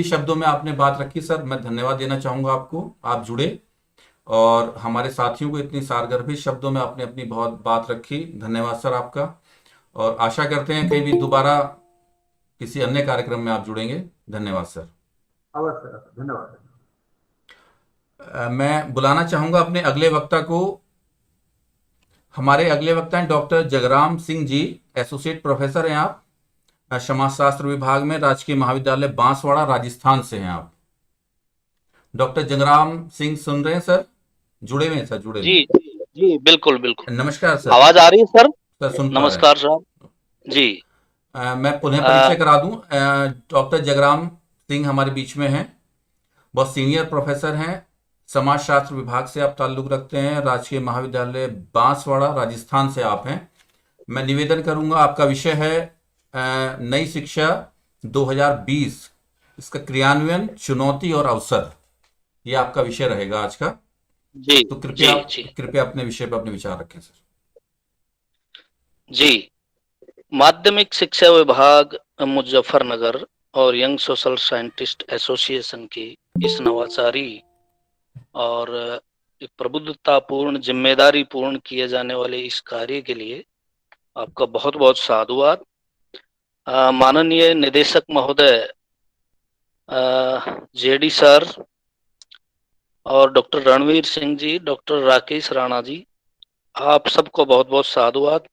शब्दों में आपने बात रखी सर, मैं धन्यवाद देना चाहूंगा आपको। आप जुड़े और हमारे साथियों को इतनी सारगर्भित शब्दों में आपने अपनी बहुत बात रखी। धन्यवाद सर आपका। और आशा करते हैं कहीं भी दोबारा किसी अन्य कार्यक्रम में आप जुड़ेंगे। धन्यवाद सर। अवश्य अवश्य, धन्यवाद। मैं बुलाना चाहूंगा अपने अगले वक्ता को। हमारे अगले वक्ता हैं doctor Jagram Singh ji. Associate professor हैं आप, समाजशास्त्र विभाग में, राजकीय महाविद्यालय बांसवाड़ा, राजस्थान से हैं आप। डॉक्टर जगराम सिंह सुन रहे हैं सर? जुड़े हुए हैं सर, जुड़े हुए जी जी जी, बिल्कुल बिल्कुल। हैं। नमस्कार सर। आवाज आ रही है सर? सर सुन पा रहे हैं। नमस्कार साहब जी। मैं पुनः अ, परिचय करा दूं। डॉक्टर जगराम सिंह हमारे बीच में हैं। बहुत सीनियर प्रोफेसर हैं। समाजशास्त्र विभाग से आप ताल्लुक रखते हैं। राजकीय महाविद्यालय बांसवाड़ा, राजस्थान से आप हैं। मैं निवेदन करूंगा, आपका विषय है नई शिक्षा 2020, इसका क्रियान्वयन, चुनौती और अवसर। ये आपका विषय रहेगा आज का। जी तो जी कृपया जी कृपया अपने विषय पर अपने विचार रखें सर। जी। माध्यमिक शिक्षा विभाग मुजफ्फरनगर और यंग सोशल साइंटिस्ट एसोसिएशन की इस नवाचारी और एक प्रबुद्धतापूर्ण, जिम्मेदारी पूर्ण किए जाने वाले इस कार्य के लिए आपका बहुत बहुत साधुवाद। माननीय निदेशक महोदय, जेडी सर और डॉक्टर रणवीर सिंह जी, डॉक्टर राकेश राणा जी, आप सबको बहुत बहुत साधुवाद।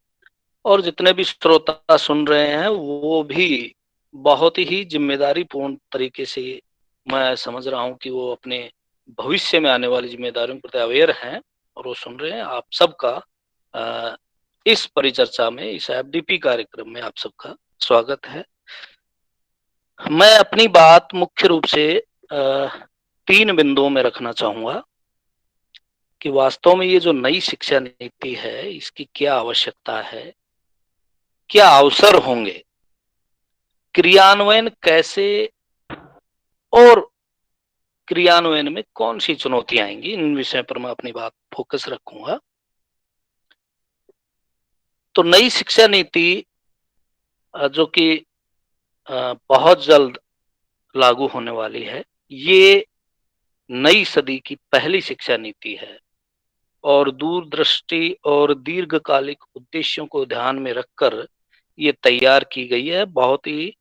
और जितने भी श्रोता सुन रहे हैं वो भी बहुत ही जिम्मेदारी पूर्ण तरीके से, मैं समझ रहा हूं कि वो अपने भविष्य में आने वाली जिम्मेदारियों के प्रति अवेयर हैं और वो सुन रहे हैं। आप सबका इस परिचर्चा में, इस एफडीपी कार्यक्रम में आप सबका स्वागत है। मैं अपनी बात मुख्य रूप से 3 बिंदुओं में रखना चाहूंगा कि वास्तव में ये जो नई शिक्षा नीति है, इसकी क्या आवश्यकता है, क्या अवसर होंगे, क्रियान्वयन कैसे, और क्रियान्वयन में कौन सी चुनौतियां आएंगी। इन विषय पर मैं अपनी बात फोकस रखूंगा। तो नई शिक्षा नीति जो कि बहुत जल्द लागू होने वाली है, ये नई सदी की पहली शिक्षा नीति है और दूरदृष्टि और दीर्घकालिक उद्देश्यों को ध्यान में रखकर ये तैयार की गई है। बहुत ही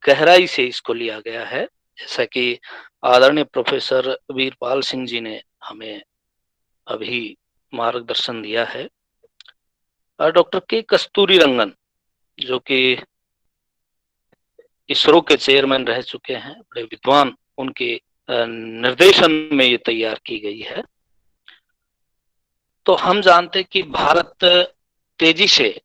गहराई से इसको लिया गया है, जैसा कि आदरणीय प्रोफेसर वीरपाल सिंह जी ने हमें अभी मार्गदर्शन दिया है। डॉक्टर के कस्तूरी रंगन, जो कि इसरो के चेयरमैन रह चुके हैं, बड़े विद्वान, उनके निर्देशन में ये तैयार की गई है। तो हम जानते हैं कि भारत तेजी से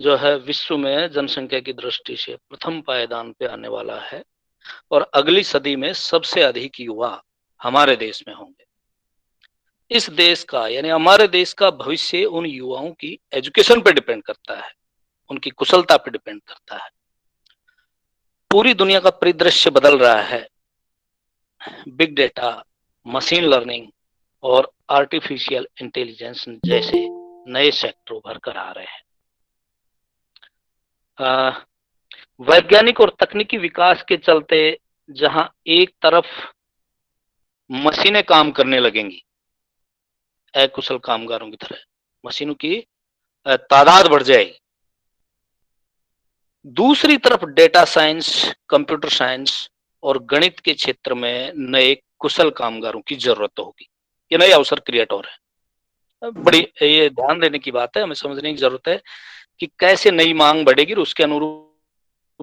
जो है विश्व में जनसंख्या की दृष्टि से प्रथम पायदान पे आने वाला है और अगली सदी में सबसे अधिक युवा हमारे देश में होंगे। इस देश का, यानी हमारे देश का भविष्य उन युवाओं की एजुकेशन पे डिपेंड करता है, उनकी कुशलता पे डिपेंड करता है। पूरी दुनिया का परिदृश्य बदल रहा है। बिग डेटा, मशीन लर्निंग और आर्टिफिशियल इंटेलिजेंस जैसे नए सेक्टर उभर कर आ रहे हैं। वैज्ञानिक और तकनीकी विकास के चलते जहां एक तरफ मशीनें काम करने लगेंगी, अकुशल कामगारों की तरह मशीनों की तादाद बढ़ जाएगी, दूसरी तरफ डेटा साइंस, कंप्यूटर साइंस और गणित के क्षेत्र में नए कुशल कामगारों की जरूरत होगी। ये नए अवसर क्रिएट हो रहे हैं। बड़ी ये ध्यान देने की बात है, हमें समझने की जरूरत है कि कैसे नई मांग बढ़ेगी और उसके अनुरूप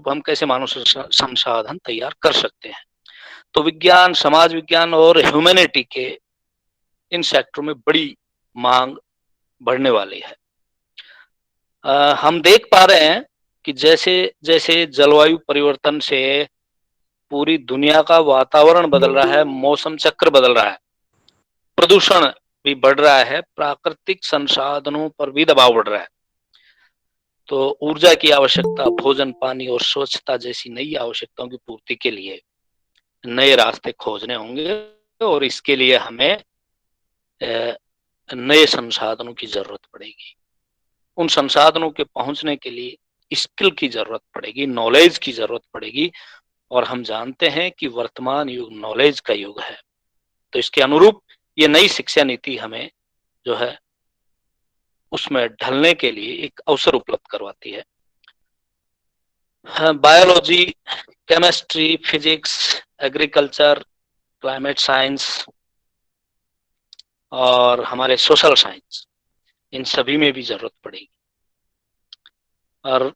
हम कैसे मानव संसाधन तैयार कर सकते हैं। तो विज्ञान, समाज विज्ञान और ह्यूमैनिटी के इन सेक्टरों में बड़ी मांग बढ़ने वाली है। हम देख पा रहे हैं कि जैसे जैसे जलवायु परिवर्तन से पूरी दुनिया का वातावरण बदल रहा है, मौसम चक्र बदल रहा है, प्रदूषण भी बढ़ रहा है, प्राकृतिक संसाधनों पर भी दबाव बढ़ रहा है। तो ऊर्जा की आवश्यकता, भोजन, पानी और स्वच्छता जैसी नई आवश्यकताओं की पूर्ति के लिए नए रास्ते खोजने होंगे और इसके लिए हमें नए संसाधनों की जरूरत पड़ेगी। उन संसाधनों के पहुंचने के लिए स्किल की जरूरत पड़ेगी, नॉलेज की जरूरत पड़ेगी, और हम जानते हैं कि वर्तमान युग नॉलेज का युग है। तो इसके अनुरूप ये नई शिक्षा नीति हमें जो है उसमें ढलने के लिए एक अवसर उपलब्ध करवाती है। Biology, chemistry, physics, agriculture, climate science और हमारे सोशल साइंस, इन सभी में भी जरूरत पड़ेगी। और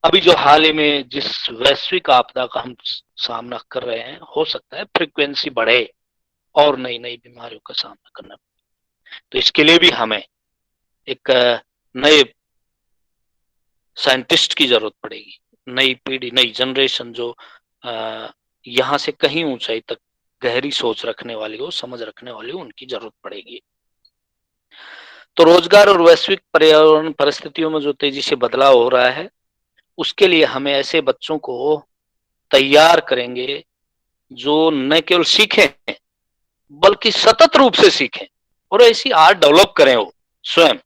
अभी जो हाल ही में जिस वैश्विक आपदा का हम सामना कर रहे हैं, हो सकता है फ्रीक्वेंसी बढ़े और नई नई बीमारियों का सामना करना पड़े। तो इसके लिए भी हमें एक नए साइंटिस्ट की जरूरत पड़ेगी, नई पीढ़ी, नई जनरेशन जो यहाँ से कहीं ऊंचाई तक गहरी सोच रखने वाली हो, समझ रखने वाली हो, उनकी जरूरत पड़ेगी। तो रोजगार और वैश्विक पर्यावरण परिस्थितियों में जो तेजी से बदलाव हो रहा है, उसके लिए हमें ऐसे बच्चों को तैयार करेंगे जो न केवल सीखें बल्कि सतत रूप से सीखें और ऐसी आर्ट डेवलप करें वो स्वयं।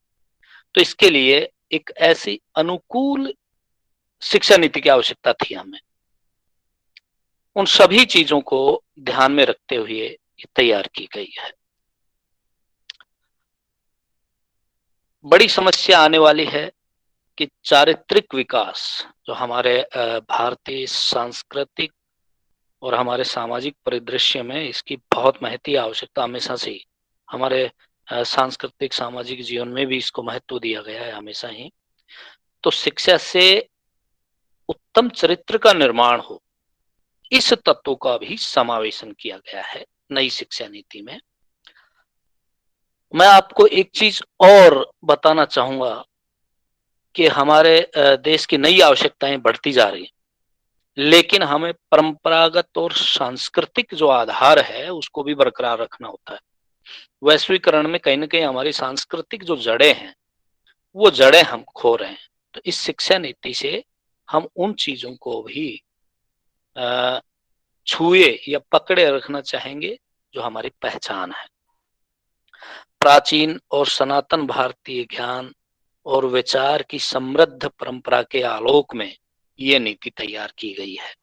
तो इसके लिए एक ऐसी अनुकूल शिक्षा नीति की आवश्यकता थी हमें। उन सभी चीजों को ध्यान में रखते हुए ये तैयार की गई है। बड़ी समस्या आने वाली है कि चारित्रिक विकास जो हमारे भारतीय सांस्कृतिक और हमारे सामाजिक परिदृश्य में इसकी बहुत महती आवश्यकता हमेशा से ही, हमारे सांस्कृतिक सामाजिक जीवन में भी इसको महत्व दिया गया है हमेशा ही। तो शिक्षा से उत्तम चरित्र का निर्माण हो, इस तत्व का भी समावेशन किया गया है नई शिक्षा नीति में। मैं आपको एक चीज और बताना चाहूंगा कि हमारे देश की नई आवश्यकताएं बढ़ती जा रही हैं, लेकिन हमें परंपरागत और सांस्कृतिक जो आधार है उसको भी बरकरार रखना होता है। वैश्वीकरण में कहीं ना कहीं हमारी सांस्कृतिक जो जड़ें हैं वो जड़ें हम खो रहे हैं। तो इस शिक्षा नीति से हम उन चीजों को भी छुए या पकड़े रखना चाहेंगे जो हमारी पहचान है। प्राचीन और सनातन भारतीय ज्ञान और विचार की समृद्ध परंपरा के आलोक में ये नीति तैयार की गई है।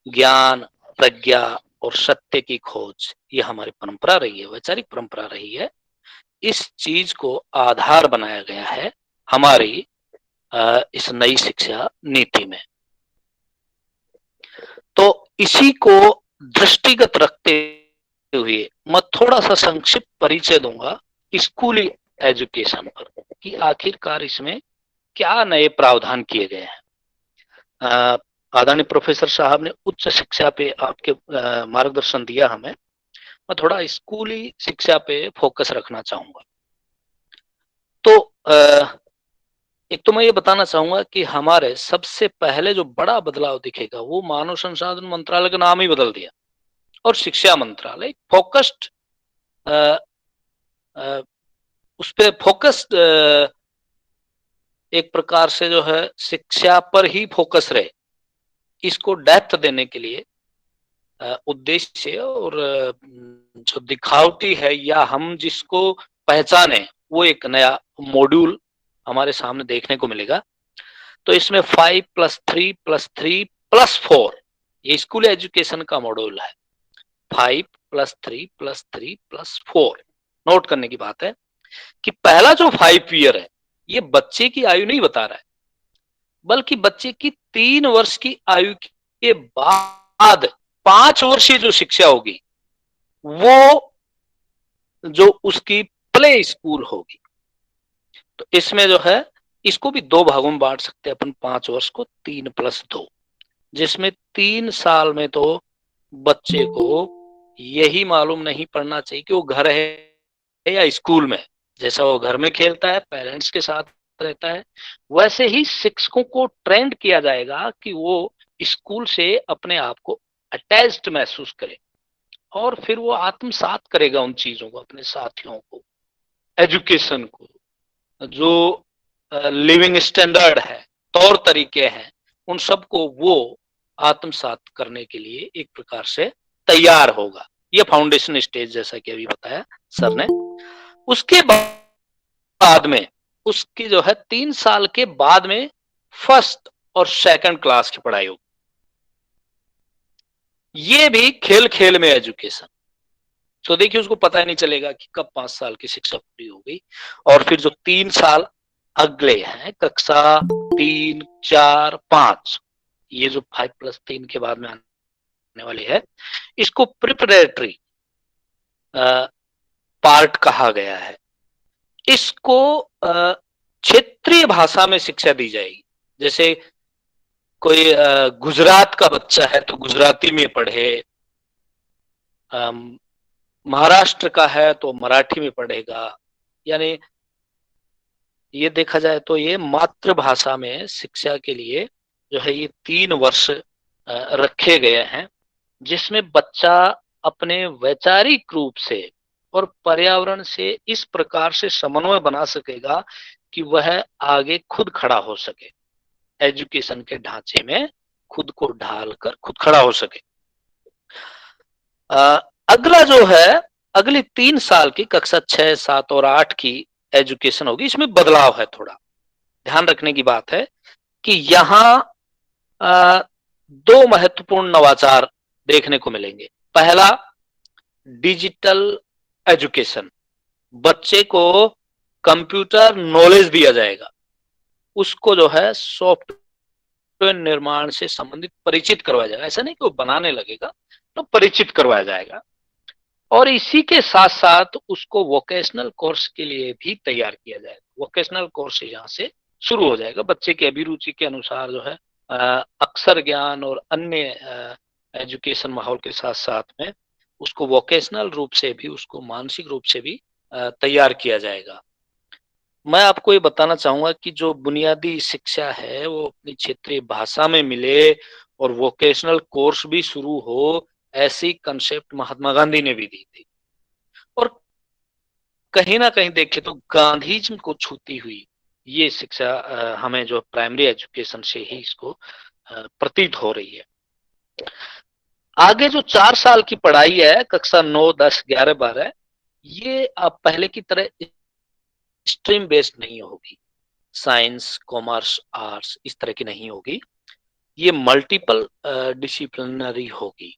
ज्ञान, प्रज्ञा और सत्य की खोज ये हमारी परंपरा रही है, वैचारिक परंपरा रही है। इस चीज को आधार बनाया गया है हमारी इस नई शिक्षा नीति में। तो इसी को दृष्टिगत रखते हुए मैं थोड़ा सा संक्षिप्त परिचय दूंगा स्कूली एजुकेशन पर कि आखिरकार इसमें क्या नए प्रावधान किए गए हैं। आदरणीय प्रोफेसर साहब ने उच्च शिक्षा पे आपके मार्गदर्शन दिया हमें, मैं थोड़ा स्कूली शिक्षा पे फोकस रखना चाहूंगा। तो एक तो मैं ये बताना चाहूंगा कि हमारे सबसे पहले जो बड़ा बदलाव दिखेगा वो मानव संसाधन मंत्रालय का नाम ही बदल दिया और शिक्षा मंत्रालय फोकस्ड उस पे फोकस्ड एक प्रकार से जो है शिक्षा पर ही फोकस रहे, इसको डेप्थ देने के लिए उद्देश्य और जो दिखावटी है या हम जिसको पहचाने वो एक नया मॉड्यूल हमारे सामने देखने को मिलेगा। तो इसमें 5+3+3+4 ये स्कूल एजुकेशन का मॉड्यूल है। 5+3+3+4 नोट करने की बात है कि पहला जो 5 ईयर है ये बच्चे की आयु नहीं बता रहा है, बल्कि बच्चे की 3 वर्ष की आयु के बाद 5 वर्षीय जो शिक्षा होगी वो जो उसकी प्ले स्कूल होगी। तो इसमें जो है इसको भी 2 भागों में बांट सकते हैं अपन 5 वर्ष को, 3+2, जिसमें 3 साल में तो बच्चे को यही मालूम नहीं पड़ना चाहिए कि वो घर है या स्कूल में। जैसा वो घर में खेलता है, पेरेंट्स के साथ रहता है, वैसे ही शिक्षकों को ट्रेंड किया जाएगा कि वो स्कूल से अपने आप को अटैच्ड महसूस करे और फिर वो आत्मसात करेगा उन चीजों को, अपने साथियों को, एजुकेशन को, जो लिविंग स्टैंडर्ड है, तौर तरीके हैं, उन सबको वो आत्मसात करने के लिए एक प्रकार से तैयार होगा। ये फाउंडेशन स्टेज जैसा कि अभी बताया सर ने। उसके बाद में उसकी जो है 3 साल के बाद में फर्स्ट और सेकंड क्लास की पढ़ाई होगी। ये भी खेल खेल में एजुकेशन। तो देखिए उसको पता ही नहीं चलेगा कि कब 5 साल की शिक्षा पूरी हो गई। और फिर जो 3 साल अगले हैं, कक्षा 3, 4, 5, ये जो 5+3 के बाद में आने वाली है, इसको प्रिपरेटरी पार्ट कहा गया है। इसको क्षेत्रीय भाषा में शिक्षा दी जाएगी। जैसे कोई गुजरात का बच्चा है तो गुजराती में पढ़े, महाराष्ट्र का है तो मराठी में पढ़ेगा। यानी ये देखा जाए तो ये मातृभाषा में शिक्षा के लिए जो है ये 3 वर्ष रखे गए हैं, जिसमें बच्चा अपने वैचारिक रूप से और पर्यावरण से इस प्रकार से समन्वय बना सकेगा कि वह आगे खुद खड़ा हो सके, एजुकेशन के ढांचे में खुद को ढालकर खुद खड़ा हो सके। अगला जो है, अगली 3 साल की कक्षा 6, 7 और 8 की एजुकेशन होगी। इसमें बदलाव है, थोड़ा ध्यान रखने की बात है कि यहां 2 महत्वपूर्ण नवाचार देखने को मिलेंगे। पहला, डिजिटल एजुकेशन। बच्चे को कंप्यूटर नॉलेज दिया जाएगा, उसको जो है सॉफ्टवेयर निर्माण से संबंधित परिचित करवाया जाएगा। ऐसा नहीं कि वो बनाने लगेगा, तो परिचित करवाया जाएगा। और इसी के साथ साथ उसको वोकेशनल कोर्स के लिए भी तैयार किया जाएगा। वोकेशनल कोर्स यहाँ से शुरू हो जाएगा। बच्चे की अभिरुचि के अनुसार जो है अक्षर ज्ञान और अन्य एजुकेशन माहौल के साथ साथ में उसको वोकेशनल रूप से भी, उसको मानसिक रूप से भी तैयार किया जाएगा। मैं आपको ये बताना चाहूंगा कि जो बुनियादी शिक्षा है वो अपनी क्षेत्रीय भाषा में मिले और वोकेशनल कोर्स भी शुरू हो, ऐसी कंसेप्ट महात्मा गांधी ने भी दी थी। और कहीं ना कहीं देखे तो गांधीजी को छूती हुई ये शिक्षा हमें जो प्राइमरी एजुकेशन से ही इसको प्रतीत हो रही है। आगे जो 4 साल की पढ़ाई है, कक्षा 9, 10, 11, 12, ये अब पहले की तरह स्ट्रीम बेस्ड नहीं होगी। साइंस, कॉमर्स, आर्ट्स इस तरह की नहीं होगी। ये मल्टीपल डिसिप्लिनरी होगी।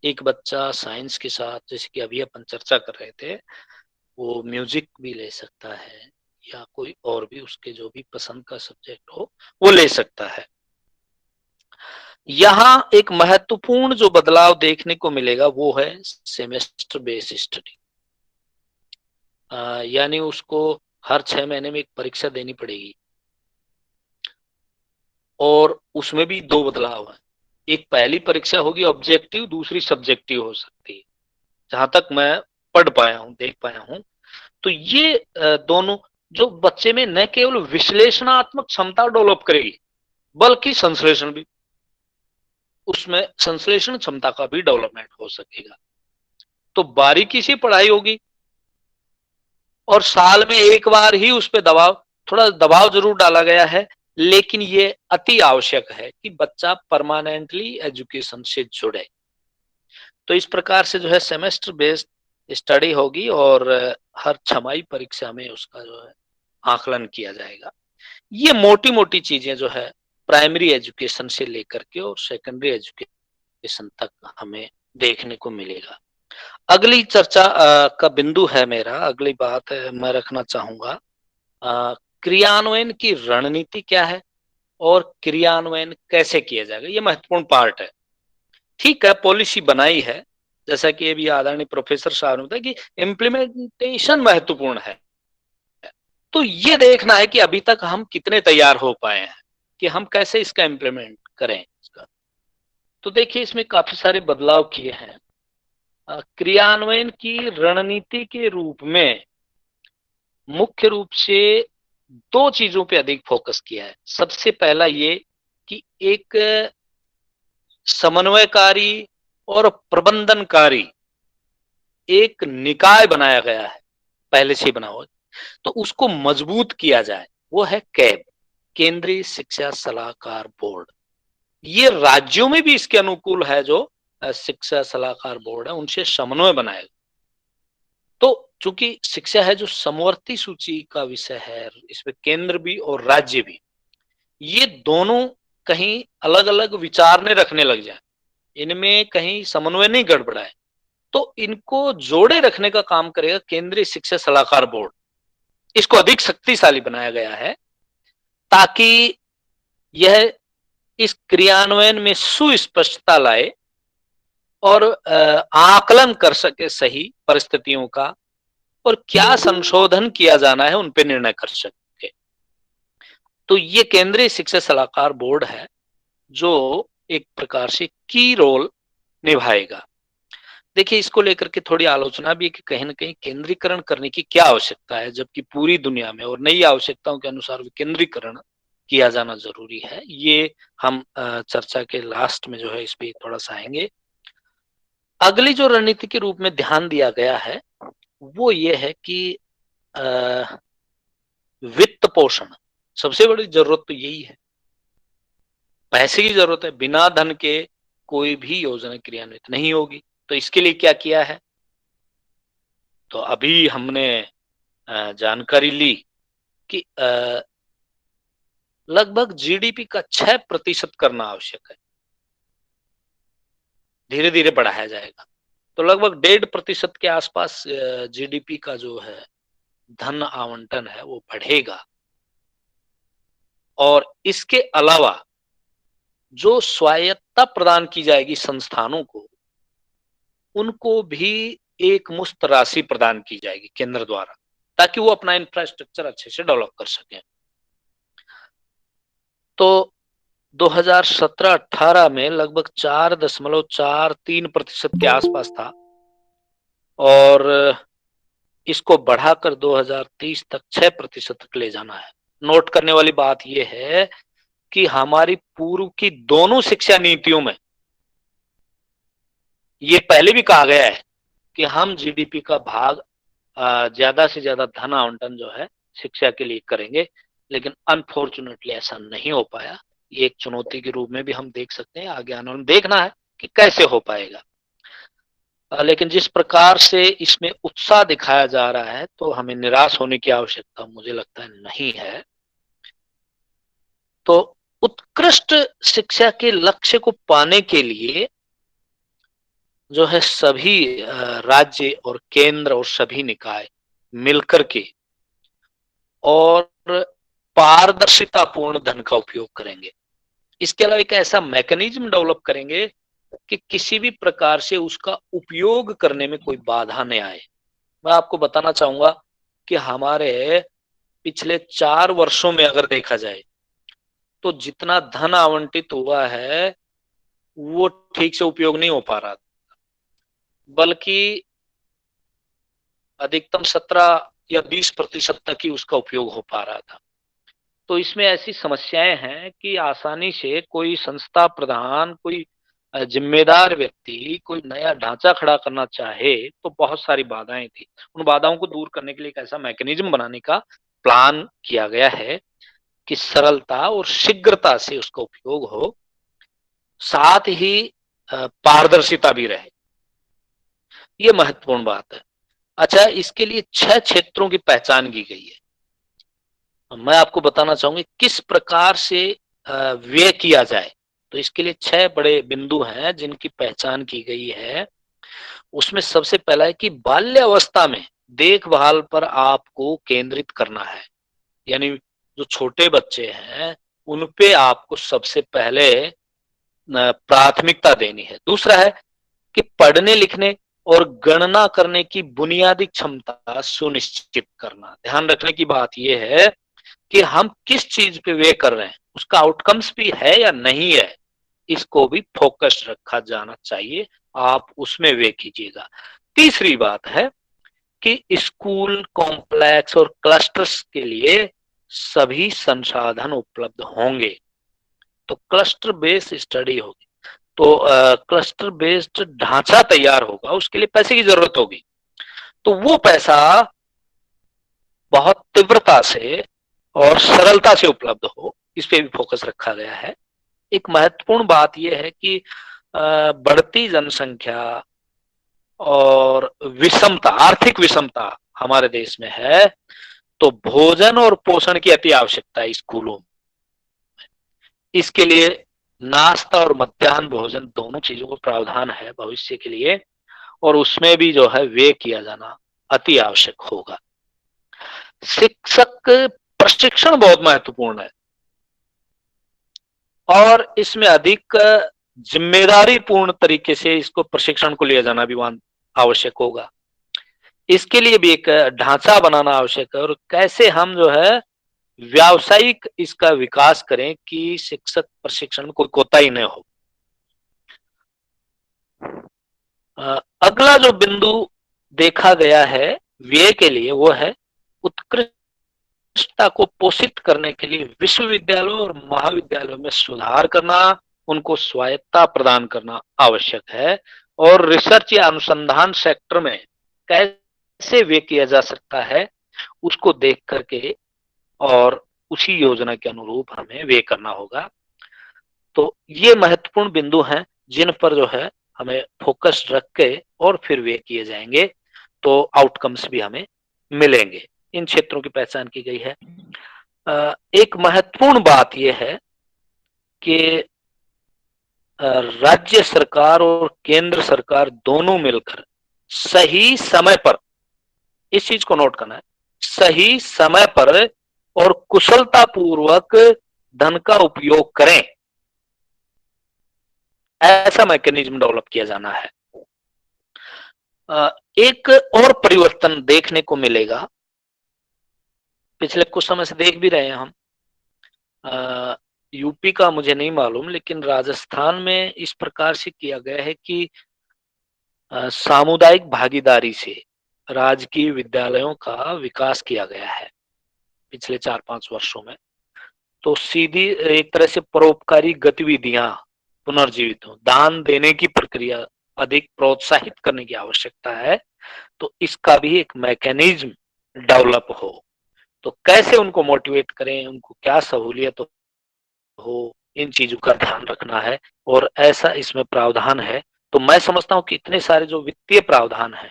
एक बच्चा साइंस के साथ, जैसे कि अभी अपन चर्चा कर रहे थे, वो म्यूजिक भी ले सकता है या कोई और भी उसके जो भी पसंद का सब्जेक्ट हो वो ले सकता है। यहाँ एक महत्वपूर्ण जो बदलाव देखने को मिलेगा वो है सेमेस्टर बेस्ड स्टडी। यानी उसको हर 6 महीने में एक परीक्षा देनी पड़ेगी। और उसमें भी 2 बदलाव है। एक पहली परीक्षा होगी ऑब्जेक्टिव, दूसरी सब्जेक्टिव हो सकती है, जहां तक मैं पढ़ पाया हूं, देख पाया हूं। तो ये दोनों जो बच्चे में न केवल विश्लेषणात्मक क्षमता डेवलप करेगी, बल्कि संश्लेषण भी, उसमें संश्लेषण क्षमता का भी डेवलपमेंट हो सकेगा। तो बारीकी से पढ़ाई होगी और साल में एक बार ही उस पर थोड़ा दबाव जरूर डाला गया है, लेकिन ये अति आवश्यक है कि बच्चा परमानेंटली एजुकेशन से जुड़े। तो इस प्रकार से जो है सेमेस्टर बेस्ड स्टडी होगी और हर छमाही परीक्षा में उसका जो है आकलन किया जाएगा। ये मोटी मोटी चीजें जो है प्राइमरी एजुकेशन से लेकर के और सेकेंडरी एजुकेशन तक हमें देखने को मिलेगा। अगली चर्चा का बिंदु है मेरा, अगली बात मैं रखना चाहूंगा, क्रियान्वयन की रणनीति क्या है और क्रियान्वयन कैसे किया जाएगा। ये महत्वपूर्ण पार्ट है। ठीक है, पॉलिसी बनाई है, जैसा कि ये भी आदरणीय प्रोफेसर साहब ने बताया कि इम्प्लीमेंटेशन महत्वपूर्ण है। तो ये देखना है कि अभी तक हम कितने तैयार हो पाए हैं कि हम कैसे इसका इम्प्लीमेंट करें इसका। तो देखिए इसमें काफी सारे बदलाव किए हैं। क्रियान्वयन की रणनीति के रूप में मुख्य रूप से 2 चीजों पे अधिक फोकस किया है। सबसे पहला ये कि एक समन्वयकारी और प्रबंधनकारी एक निकाय बनाया गया है, पहले से ही बना हुआ, तो उसको मजबूत किया जाए। वो है कैब, केंद्रीय शिक्षा सलाहकार बोर्ड। ये राज्यों में भी इसके अनुकूल है, जो शिक्षा सलाहकार बोर्ड है उनसे समन्वय बनाएगा। तो चूंकि शिक्षा है जो समवर्ती सूची का विषय है, इसमें केंद्र भी और राज्य भी, ये दोनों कहीं अलग अलग विचारने रखने लग जाए इनमें कहीं समन्वय नहीं गड़बड़ा है, तो इनको जोड़े रखने का काम करेगा केंद्रीय शिक्षा सलाहकार बोर्ड। इसको अधिक शक्तिशाली बनाया गया है ताकि यह इस क्रियान्वयन में सुस्पष्टता लाए और आकलन कर सके सही परिस्थितियों का, और क्या संशोधन किया जाना है उन पे निर्णय कर सके। तो ये केंद्रीय शिक्षा सलाहकार बोर्ड है जो एक प्रकार से की रोल निभाएगा। देखिए, इसको लेकर के थोड़ी आलोचना भी है कि कहीं ना कहीं केंद्रीकरण करने की क्या आवश्यकता है, जबकि पूरी दुनिया में और नई आवश्यकताओं के अनुसार विकेंद्रीकरण किया जाना जरूरी है। ये हम चर्चा के लास्ट में जो है इस पे थोड़ा सा आएंगे। अगली जो रणनीति के रूप में ध्यान दिया गया है वो ये है कि वित्त पोषण, सबसे बड़ी जरूरत तो यही है, पैसे की जरूरत है। बिना धन के कोई भी योजना क्रियान्वित नहीं होगी। तो इसके लिए क्या किया है, तो अभी हमने जानकारी ली कि लगभग जीडीपी का 6% करना आवश्यक है, धीरे धीरे बढ़ाया जाएगा। तो लगभग 1.5% के आसपास जीडीपी का जो है धन आवंटन है वो बढ़ेगा। और इसके अलावा जो स्वायत्तता प्रदान की जाएगी संस्थानों को, उनको भी एक मुश्त राशि प्रदान की जाएगी केंद्र द्वारा, ताकि वो अपना इंफ्रास्ट्रक्चर अच्छे से डेवलप कर सकें। तो 2017-18 में लगभग 4.43% के आसपास था, और इसको बढ़ाकर 2030 तक 6% तक ले जाना है। नोट करने वाली बात यह है कि हमारी पूर्व की दोनों शिक्षा नीतियों में ये पहले भी कहा गया है कि हम जीडीपी का भाग ज्यादा से ज्यादा धन आवंटन जो है शिक्षा के लिए करेंगे, लेकिन अनफॉर्चुनेटली ऐसा नहीं हो पाया। ये एक चुनौती के रूप में भी हम देख सकते हैं, आगे आने वाले देखना है कि कैसे हो पाएगा। लेकिन जिस प्रकार से इसमें उत्साह दिखाया जा रहा है, तो हमें निराश होने की आवश्यकता मुझे लगता है नहीं है। तो उत्कृष्ट शिक्षा के लक्ष्य को पाने के लिए जो है सभी राज्य और केंद्र और सभी निकाय मिलकर के और पारदर्शितापूर्ण धन का उपयोग करेंगे। इसके अलावा एक ऐसा मैकेनिज्म डेवलप करेंगे कि किसी भी प्रकार से उसका उपयोग करने में कोई बाधा नहीं आए। मैं आपको बताना चाहूंगा कि हमारे पिछले 4 वर्षों में अगर देखा जाए तो जितना धन आवंटित हुआ है वो ठीक से उपयोग नहीं हो पा रहा, बल्कि अधिकतम 17 या 20% तक ही उसका उपयोग हो पा रहा था। तो इसमें ऐसी समस्याएं हैं कि आसानी से कोई संस्था प्रधान, कोई जिम्मेदार व्यक्ति कोई नया ढांचा खड़ा करना चाहे तो बहुत सारी बाधाएं थी। उन बाधाओं को दूर करने के लिए एक ऐसा मैकेनिज्म बनाने का प्लान किया गया है कि सरलता और शीघ्रता से उसका उपयोग हो, साथ ही पारदर्शिता भी रहे। ये महत्वपूर्ण बात है। अच्छा, इसके लिए 6 क्षेत्रों की पहचान की गई है। मैं आपको बताना चाहूंगी किस प्रकार से व्यय किया जाए। तो इसके लिए 6 बड़े बिंदु हैं जिनकी पहचान की गई है। उसमें सबसे पहला है कि बाल्यावस्था में देखभाल पर आपको केंद्रित करना है, यानी जो छोटे बच्चे हैं उन पे आपको सबसे पहले प्राथमिकता देनी है। दूसरा है कि पढ़ने लिखने और गणना करने की बुनियादी क्षमता सुनिश्चित करना। ध्यान रखने की बात यह है कि हम किस चीज पे व्यय कर रहे हैं, उसका आउटकम्स भी है या नहीं है, इसको भी फोकस रखा जाना चाहिए। आप उसमें व्यय कीजिएगा। तीसरी बात है कि स्कूल कॉम्प्लेक्स और क्लस्टर्स के लिए सभी संसाधन उपलब्ध होंगे। तो क्लस्टर बेस्ड स्टडी होगी, तो क्लस्टर बेस्ड ढांचा तैयार होगा, उसके लिए पैसे की जरूरत होगी। तो वो पैसा बहुत तीव्रता से और सरलता से उपलब्ध हो, इस पे भी फोकस रखा गया है। एक महत्वपूर्ण बात यह है कि बढ़ती जनसंख्या और विषमता, आर्थिक विषमता हमारे देश में है, तो भोजन और पोषण की अति आवश्यकता है स्कूलों में। इसके लिए नाश्ता और मध्याह्न भोजन दोनों चीजों को प्रावधान है भविष्य के लिए, और उसमें भी जो है व्यय किया जाना अति आवश्यक होगा। शिक्षक प्रशिक्षण बहुत महत्वपूर्ण है और इसमें अधिक जिम्मेदारी पूर्ण तरीके से इसको प्रशिक्षण को लिया जाना भी आवश्यक होगा। इसके लिए भी एक ढांचा बनाना आवश्यक है और कैसे हम जो है व्यावसायिक इसका विकास करें कि शिक्षक प्रशिक्षण में कोई कोताही न हो। अगला जो बिंदु देखा गया है व्यय के लिए वो है उत्कृष्टता को पोषित करने के लिए विश्वविद्यालयों और महाविद्यालयों में सुधार करना, उनको स्वायत्तता प्रदान करना आवश्यक है और रिसर्च या अनुसंधान सेक्टर में कैसे व्यय किया जा सकता है उसको देख करके और उसी योजना के अनुरूप हमें व्यय करना होगा। तो ये महत्वपूर्ण बिंदु हैं जिन पर जो है हमें फोकस रख के और फिर व्यय किए जाएंगे तो आउटकम्स भी हमें मिलेंगे। इन क्षेत्रों की पहचान की गई है। एक महत्वपूर्ण बात यह है कि राज्य सरकार और केंद्र सरकार दोनों मिलकर सही समय पर, इस चीज को नोट करना है, सही समय पर और कुशलता पूर्वक धन का उपयोग करें, ऐसा मैकेनिज्म डेवलप किया जाना है। एक और परिवर्तन देखने को मिलेगा, पिछले कुछ समय से देख भी रहे हैं हम, यूपी का मुझे नहीं मालूम लेकिन राजस्थान में इस प्रकार से किया गया है कि सामुदायिक भागीदारी से राजकीय विद्यालयों का विकास किया गया है पिछले 4-5 वर्षों में। तो सीधी एक तरह से परोपकारी गतिविधियां पुनर्जीवित हो, दान देने की प्रक्रिया अधिक प्रोत्साहित करने की आवश्यकता है। तो इसका भी एक मैकेनिज्म डेवलप हो, तो कैसे उनको मोटिवेट करें, उनको क्या सहूलियत हो, इन चीजों का ध्यान रखना है और ऐसा इसमें प्रावधान है। तो मैं समझता हूं कि इतने सारे जो वित्तीय प्रावधान है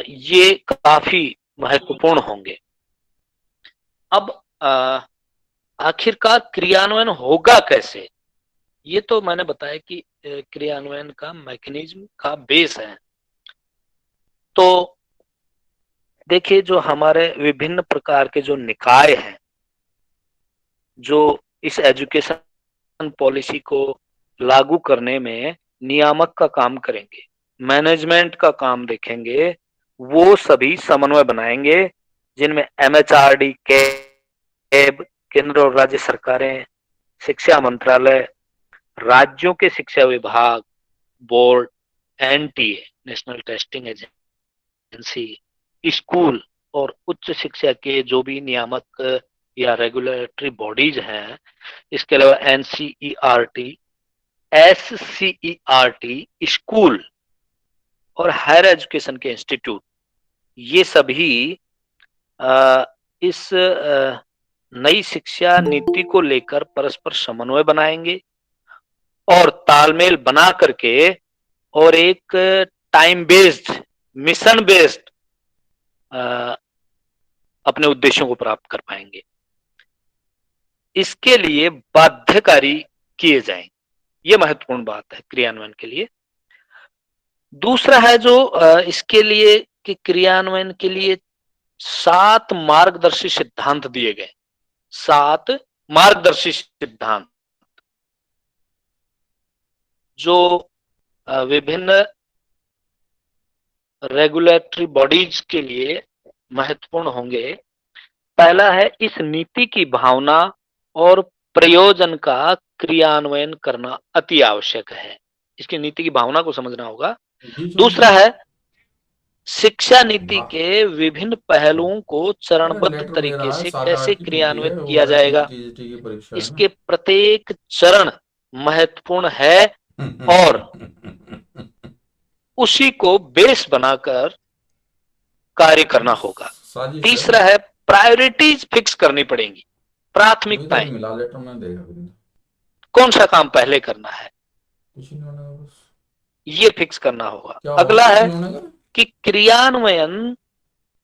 ये काफी महत्वपूर्ण होंगे। अब आखिरकार क्रियान्वयन होगा कैसे, ये तो मैंने बताया कि क्रियान्वयन का मैकेनिज्म का बेस है। तो देखिए जो हमारे विभिन्न प्रकार के जो निकाय हैं जो इस एजुकेशन पॉलिसी को लागू करने में नियामक का काम करेंगे, मैनेजमेंट का काम देखेंगे, वो सभी समन्वय बनाएंगे जिनमें MHRD, कैब, केंद्र और राज्य सरकारें, शिक्षा मंत्रालय, राज्यों के शिक्षा विभाग, board, NTA national testing agency, school और उच्च शिक्षा के जो भी नियामक या रेगुलेटरी बॉडीज हैं, इसके अलावा NCERT, SCERT, स्कूल और हायर एजुकेशन के इंस्टीट्यूट, ये सभी इस नई शिक्षा नीति को लेकर परस्पर समन्वय बनाएंगे और तालमेल बना करके और एक टाइम बेस्ड, मिशन बेस्ड अपने उद्देश्यों को प्राप्त कर पाएंगे। इसके लिए बाध्यकारी किए जाएंगे, ये महत्वपूर्ण बात है क्रियान्वयन के लिए। दूसरा है जो इसके लिए कि क्रियान्वयन के लिए 7 मार्गदर्शी सिद्धांत दिए गए। 7 मार्गदर्शी सिद्धांत जो विभिन्न रेगुलेटरी बॉडीज के लिए महत्वपूर्ण होंगे। पहला है इस नीति की भावना और प्रयोजन का क्रियान्वयन करना अति आवश्यक है। इसकी नीति की भावना को समझना होगा। दूसरा है शिक्षा नीति के विभिन्न पहलुओं को चरणबद्ध तरीके से कैसे क्रियान्वित किया जाएगा। इसके प्रत्येक चरण महत्वपूर्ण है और उसी को बेस बनाकर कार्य करना होगा। तीसरा है प्रायोरिटीज फिक्स करनी पड़ेंगी, प्राथमिकताएं, कौन सा काम पहले करना है ये फिक्स करना होगा। अगला है कि क्रियान्वयन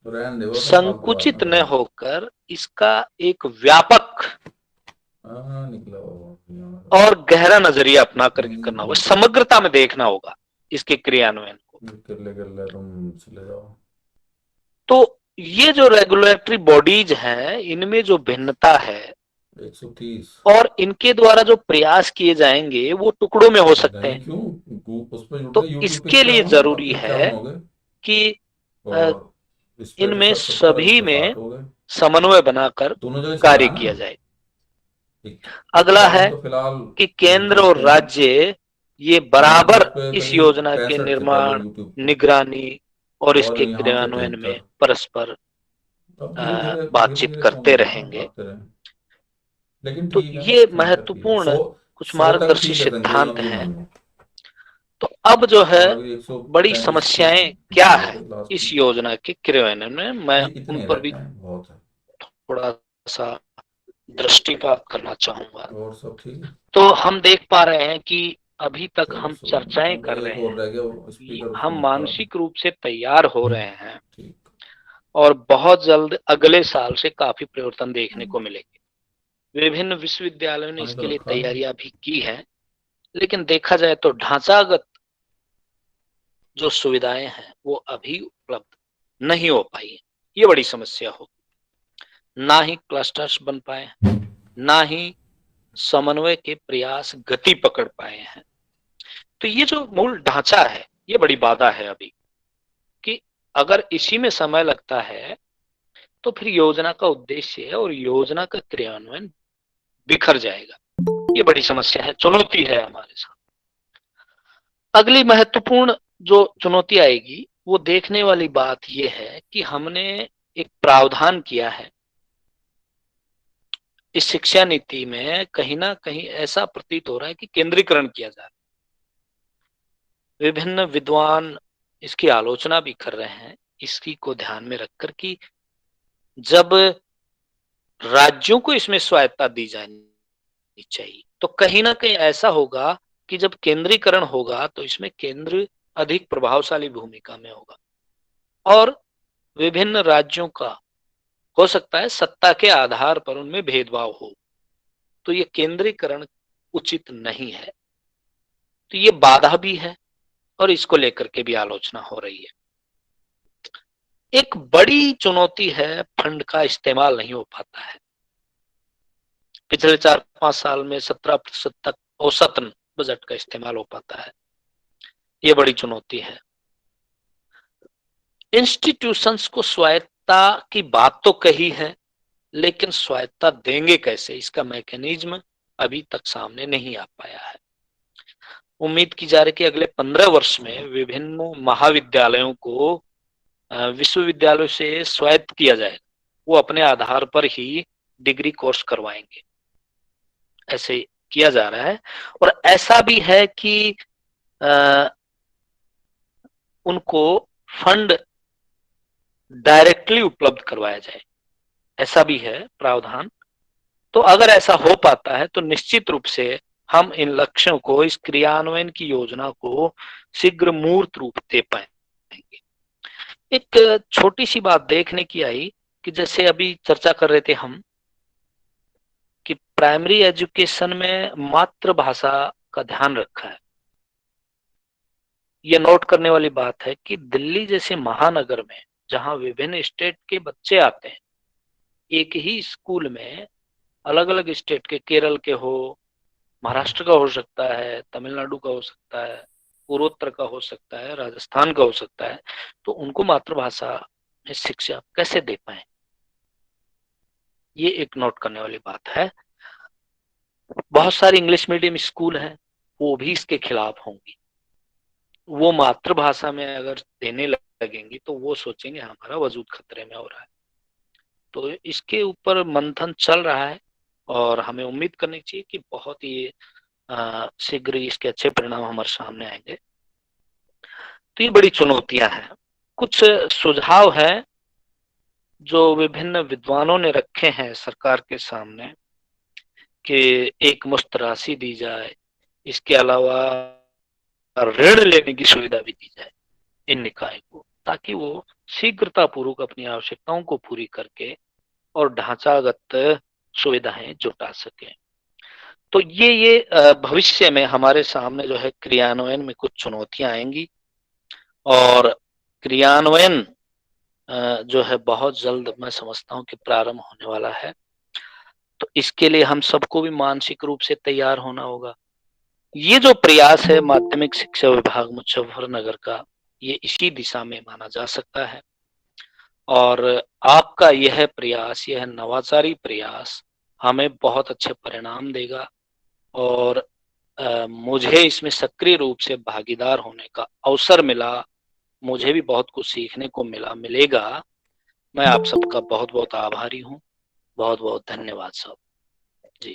संकुचित न होकर इसका एक व्यापक और गहरा नजरिया अपना करके करना होगा, समग्रता में देखना होगा इसके क्रियान्वयन को। चले जाओ। तो ये जो रेगुलेटरी बॉडीज हैं, इनमें जो भिन्नता है 130 और इनके द्वारा जो प्रयास किए जाएंगे वो टुकड़ों में हो सकते हैं। क्यों उस पर जुड़ तो गए, यूट्यूब पे इसके लिए 51 अब जरूरी तो है 51 हो गए, कि और इस पे तो इनमें सर 70, इस सभी पे 60 में हो गए, समन्वय बनाकर दोनों जगह चल रहा कार्य है किया ना। जाए। 51 अगला है तो फिलहाल कि केंद्र यूट्यूब और पे है, राज्य ये हमारे बराबर उस पे इस कहीं योजना के 65 थे पहले निर्माण, यूट्यूब पे, निगरानी और और इसके यहाँ थे क्रियान्वयन में 73। परस्पर अब धीरे धीरे धीरे बातचीत धीरे कम करते होगा, रहेंगे। आते रहे, लेकिन तो ठीक है, ये सेंटर की है, महत्वपूर्ण 100 कुछ 100 तक मार्गदर्शी ठीक है, संजय, सिद्धांत ये हैं। मान लो। तो अब जो है और अभी बड़ी 135 कुछ समस्याएं क्या हो है गए लास्ट इस में, योजना के क्रियान्वयन में, मैं ये उन इतने पर भी रहते हैं, बहुत है। थोड़ा सा दृष्टिपात करना चाहूंगा। और सब ठीक है। तो हम देख पा रहे हैं कि अभी तक चलो हम सुबह चर्चाएं अब कर रहे एक और हैं, रह गया, वो स्पीकर उसको हम निपटा दो। मानसिक रूप से तैयार हो रहे हैं ठीक। और बहुत जल्द अगले साल से काफी परिवर्तन देखने को मिलेंगे। विभिन्न विश्वविद्यालयों ने पानी तो इसके लिए रखा है। तैयारियां भी की हैं, लेकिन देखा जाए तो ढांचागत जो सुविधाएं हैं वो अभी उपलब्ध नहीं हो पाई है। ये बड़ी समस्या हो, ना ही क्लस्टर्स बन पाए हैं, ना ही समन्वय के प्रयास गति पकड़ पाए हैं। तो ये जो मूल ढांचा है ये बड़ी बाधा है अभी, कि अगर इसी में समय लगता है तो फिर योजना का उद्देश्य और योजना का क्रियान्वयन बिखर जाएगा। ये बड़ी समस्या है, चुनौती है हमारे साथ। अगली महत्वपूर्ण जो चुनौती आएगी वो देखने वाली बात यह है कि हमने एक प्रावधान किया है इस शिक्षा नीति में, कहीं ना कहीं ऐसा प्रतीत हो रहा है कि केंद्रीकरण किया जा रहा है। विभिन्न विद्वान इसकी आलोचना भी कर रहे हैं इसी को ध्यान में रखकर कि जब राज्यों को इसमें स्वायत्ता दी जानी चाहिए तो कहीं ना कहीं ऐसा होगा कि जब केंद्रीकरण होगा तो इसमें केंद्र अधिक प्रभावशाली भूमिका में होगा और विभिन्न राज्यों का हो सकता है सत्ता के आधार पर उनमें भेदभाव हो, तो ये केंद्रीकरण उचित नहीं है। तो ये बाधा भी है और इसको लेकर के भी आलोचना हो रही है। एक बड़ी चुनौती है फंड का इस्तेमाल नहीं हो पाता है। पिछले 4-5 साल में 17% तक औसतन बजट का इस्तेमाल हो पाता है, ये बड़ी चुनौती है। इंस्टीट्यूशंस को स्वायत्ता की बात तो कही है, लेकिन स्वायत्ता देंगे कैसे, इसका मैकेनिज्म अभी तक सामने नहीं आ पाया है। उम्मीद की जा रही है कि अगले 15 वर्ष में विभिन्न महाविद्यालयों को विश्वविद्यालयों से स्वायत्त किया जाएगा, वो अपने आधार पर ही डिग्री कोर्स करवाएंगे, ऐसे किया जा रहा है। और ऐसा भी है कि उनको फंड डायरेक्टली उपलब्ध करवाया जाए, ऐसा भी है प्रावधान। तो अगर ऐसा हो पाता है तो निश्चित रूप से हम इन लक्ष्यों को, इस क्रियान्वयन की योजना को शीघ्र मूर्त रूप दे पाएंगे। एक छोटी सी बात देखने की आई कि जैसे अभी चर्चा कर रहे थे हम कि प्राइमरी एजुकेशन में मातृभाषा का ध्यान रखा है। यह नोट करने वाली बात है कि दिल्ली जैसे महानगर में जहां विभिन्न स्टेट के बच्चे आते हैं, एक ही स्कूल में अलग अलग स्टेट के, केरल के हो, महाराष्ट्र का हो सकता है, तमिलनाडु का हो सकता है, पूर्वोत्तर का हो सकता है, राजस्थान का हो सकता है, तो उनको मातृभाषा में शिक्षा कैसे दे पाए, ये एक नोट करने वाली बात है। बहुत सारे इंग्लिश मीडियम स्कूल हैं, वो भी इसके खिलाफ होंगी। वो मातृभाषा में अगर देने लगेंगी तो वो सोचेंगे हमारा वजूद खतरे में हो रहा है। तो इसके ऊपर मंथन चल रहा है और हमें उम्मीद करनी चाहिए कि बहुत ही शीघ्र इसके अच्छे परिणाम हमारे सामने आएंगे। तो ये बड़ी चुनौतियां हैं। कुछ सुझाव है जो विभिन्न विद्वानों ने रखे हैं सरकार के सामने कि एक मुश्त राशि दी जाए, इसके अलावा ऋण लेने की सुविधा भी दी जाए इन निकाय को, ताकि वो शीघ्रता पूर्वक अपनी आवश्यकताओं को पूरी करके और ढांचागत सुविधाएं जुटा सके। तो ये भविष्य में हमारे सामने जो है क्रियान्वयन में कुछ चुनौतियां आएंगी, और क्रियान्वयन जो है बहुत जल्द मैं समझता हूं कि प्रारंभ होने वाला है। तो इसके लिए हम सबको भी मानसिक रूप से तैयार होना होगा। ये जो प्रयास है माध्यमिक शिक्षा विभाग मुजफ्फरनगर का, ये इसी दिशा में माना जा सकता है, और आपका यह प्रयास, यह नवाचारी प्रयास हमें बहुत अच्छे परिणाम देगा, और मुझे इसमें सक्रिय रूप से भागीदार होने का अवसर मिला, मुझे भी बहुत कुछ सीखने को मिलेगा। मैं आप सबका बहुत बहुत आभारी हूँ। बहुत बहुत धन्यवाद साहब जी।